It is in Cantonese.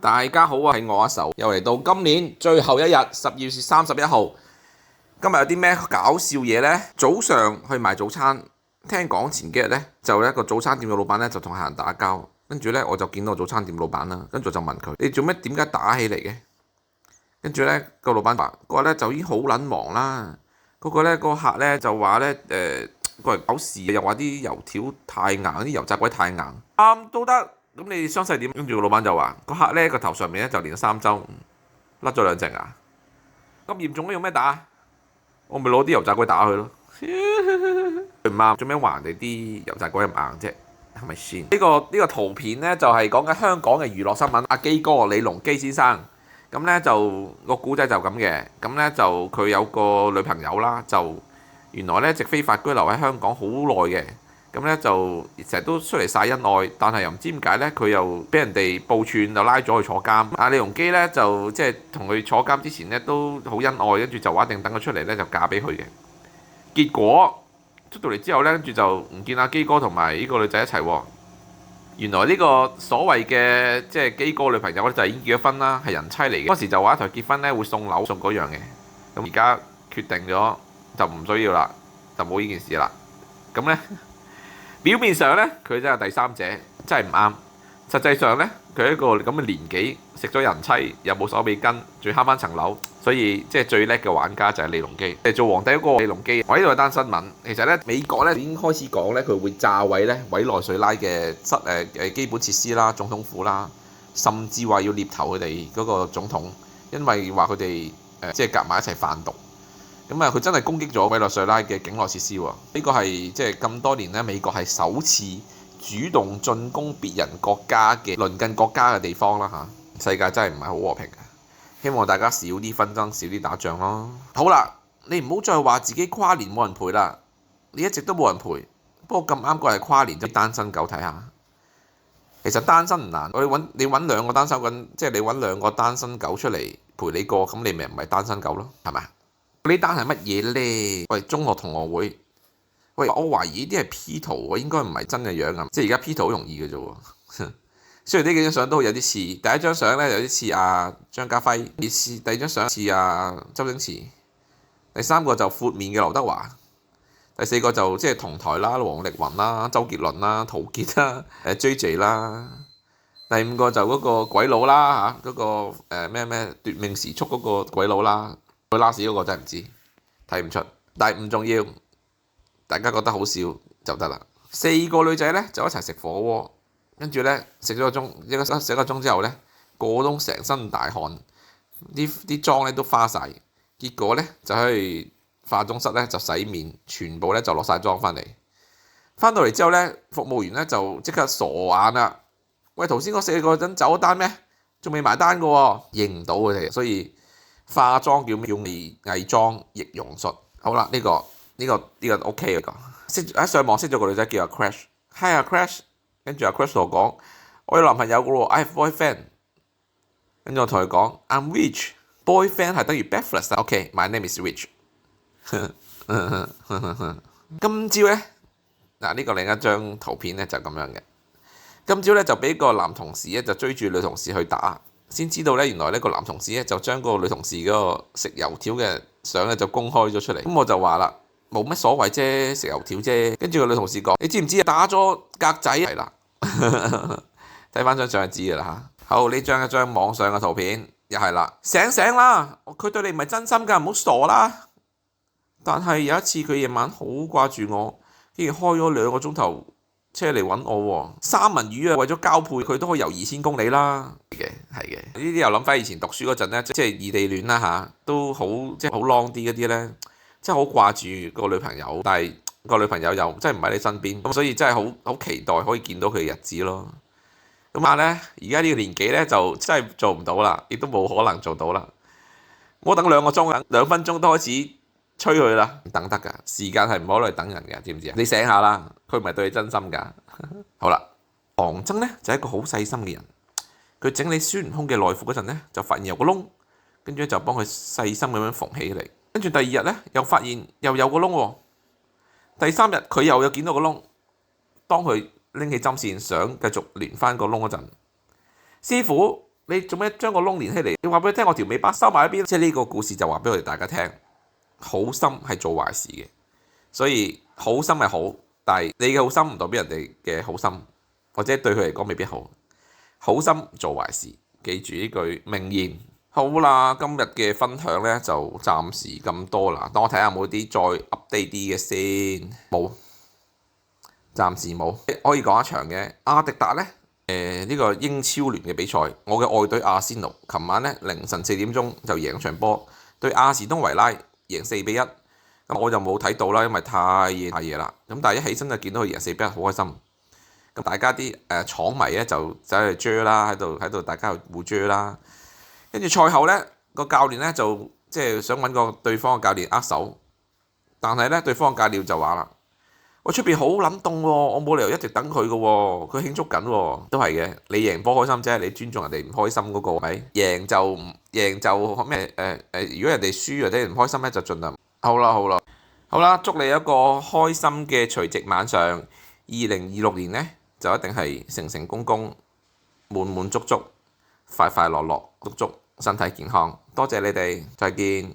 大家好啊，係我阿愁，又嚟到今年最後一日12月31號。今日有啲咩搞笑嘢呢？早上去買早餐，聽講前幾日呢，就一個早餐店嘅老闆呢，就同客人打交，跟住呢，我就見到早餐店老闆啦，跟住就問佢：你做咩點解打起嚟嘅？跟住呢，個老闆話：嗰個呢就已經好撚忙啦，嗰個呢，個客呢，就話呢，過嚟搞事，又話啲油條太硬，啲油炸鬼太硬，啱都得。咁你傷勢點？跟住個老闆就話：個客呢個頭上面呢就連3周，甩咗2隻牙，咁嚴重咧用咩打？我咪攞啲油炸鬼打佢咯。唔啱，做咩話人哋啲油炸鬼咁硬啫？係咪先？呢個圖片呢，就係講緊香港嘅娛樂新聞。阿基哥李龍基先生，咁呢就個古仔就咁嘅。咁呢就佢有個女朋友啦，就原來呢一直非法居留喺香港好耐嘅。咁咧就成日都出嚟晒恩愛，但係又唔知點解咧，佢又俾人哋報串就拉咗去坐監。阿李龍基咧就即係同佢坐監之前咧都好恩愛，跟住就話一定等佢出嚟咧就嫁俾佢嘅。結果出到嚟之後咧，跟住就唔見阿基哥同埋呢個女仔一齊喎。原來呢個所謂嘅即係基哥女朋友咧就已經結咗婚啦，係人妻嚟嘅。當時就話一齊結婚咧會送樓送嗰樣嘅，咁而家決定咗就唔需要啦，就冇呢件事啦。咁咧。表面上咧，佢真係第三者，真係唔啱。實際上咧，佢一個咁嘅年紀，食咗人妻，又冇手尾跟，仲要慳翻層樓，所以即係最叻嘅玩家就係李龍基。做皇帝嗰個李龍基，我呢度有單新聞。其實咧，美國咧已經開始講咧，佢會炸毀咧委內瑞拉嘅基本設施啦、總統府啦，甚至話要獵頭佢哋嗰個總統，因為話佢哋即係夾埋一齊販毒。咁啊，佢真係攻擊咗委內瑞拉嘅境內設施喎。呢個係即係咁多年咧，美國係首次主動進攻別人國家嘅鄰近國家嘅地方啦嚇。世界真係唔係好和平嘅，希望大家少啲紛爭，少啲打仗咯。好啦，你唔好再話自己跨年冇人陪啦，你一直都冇人陪。不過咁啱嗰日跨年，就單身狗睇下。其實單身唔難，你揾2個單身狗，即係你揾2個單身狗出嚟陪你過，咁你咪唔係單身狗咯，係咪？呢單係乜嘢呢？喂，中學同學會，喂，我懷疑呢啲係 P 圖喎，應該唔係真嘅樣啊！即係而家 P 圖好容易嘅啫喎。雖然呢幾張相都有啲似，第一張相咧有啲似阿張家輝，第二張相似阿周星馳，第3個就闊面嘅劉德華，第4個就即係同台啦，王力宏啦、周杰倫啦、陶傑啦、JJ 啦，第5個就嗰個鬼佬啦嚇，嗰個咩奪命時速嗰個鬼佬啦。佢拉屎嗰個真係唔知，睇唔出，但係唔重要，大家覺得好笑就得啦。4個女仔咧就一齊食火鍋，跟住咧食咗一個鐘之後咧，個個都成身大汗，啲妝咧都花晒。結果咧就去化妝室咧就洗面，全部咧就落晒妝翻嚟。翻到嚟之後咧，服務員咧就即刻傻眼啦！喂，頭先嗰4個人走咗單咩？仲未埋單嘅喎，認唔到佢哋，所以。化妝叫咩？叫偽裝易容術。好啦，呢個 OK 嘅。喺上網識咗個女仔叫阿 Crash。Hi 阿 Crash， 跟住阿 Crash 同我講：我有男朋友嘅喎 ，I have boyfriend。跟住我同佢講：I'm rich。boyfriend 係等於 breakfast。OK，my name is rich。今朝咧嗱，呢個另一張圖片咧就咁樣嘅。今朝咧就俾個男同事咧就追住女同事去打。先知道咧，原來呢個男同事咧就將嗰個女同事嗰個食油條嘅相咧就公開咗出嚟。咁我就話啦，冇乜所謂啫，食油條啫。跟住個女同事講：你知唔知啊？打咗格仔係啦，睇翻張相就知㗎啦嚇。好，呢張一張網上嘅圖片又係啦，醒啦！佢對你唔係真心㗎，唔好傻啦。但係有一次佢夜晚好掛住我，竟然開咗2個鐘頭車嚟揾我喎，三文魚啊，為咗交配佢都可以游2000公里啦。係嘅，呢啲又諗翻以前讀書嗰陣咧，即係異地戀啦嚇，都好即係好 long 啲嗰啲咧，即係好掛住個女朋友，但係個女朋友又真係唔喺你身邊，咁所以真係好期待可以見到佢嘅日子咯。咁但係咧，而家呢個年紀咧就真係做唔到啦，亦都冇可能做到啦。我等2個鐘，等2分鐘都開始催佢啦，唔等得㗎，時間係唔可以嚟等人㗎，知唔知啊？你醒下啦，佢唔係對你真心㗎。好啦，唐僧咧就係一個好細心嘅人。佢整理孫悟空嘅內褲嗰陣咧，就發現有個窿，跟住就幫佢細心咁樣縫起嚟。跟住第2日咧，又發現又有個窿喎。第3日佢又有見到個窿，當佢拎起針線想繼續連翻個窿嗰陣，師傅你做咩將個窿連起嚟？你話俾佢聽，我條尾巴收埋一邊。即係呢個故事就話俾我哋大家聽，好心係做壞事嘅，所以好心係好，但係你嘅好心唔代表人哋嘅好心，或者對佢嚟講未必好。好心做壞事，記住呢句名言。好啦，今日嘅分享呢就暫時咁多啦。等我睇下有冇啲再 update 啲嘅先。冇，暫時冇。可以講一場嘅阿迪達呢。呢個英超聯嘅比賽，我嘅愛隊阿仙奴，琴晚呢凌晨4點鐘就贏場波，對阿士東維拉贏4-1。咁我就冇睇到啦，因為太夜啦。咁但係一起身就見到佢贏4-1，好開心。咁大家啲廠迷咧就走去追啦，喺度大家互追啦。跟住賽後咧，個教練咧就即係想揾個對方嘅教練握手，但係咧對方嘅教練就話啦：喂，出邊好撚凍喎，我冇理由一直等佢嘅喎，佢慶祝緊喎。都係嘅，你贏波開心啫，你尊重人哋唔開心嗰個係咪？贏就咩如果人哋輸或者唔開心咧，就盡量好啦，祝你一個開心嘅除夕晚上。2026年呢，就一定係成成功功、滿滿足足、快快樂樂、足足身體健康。多謝你哋，再見。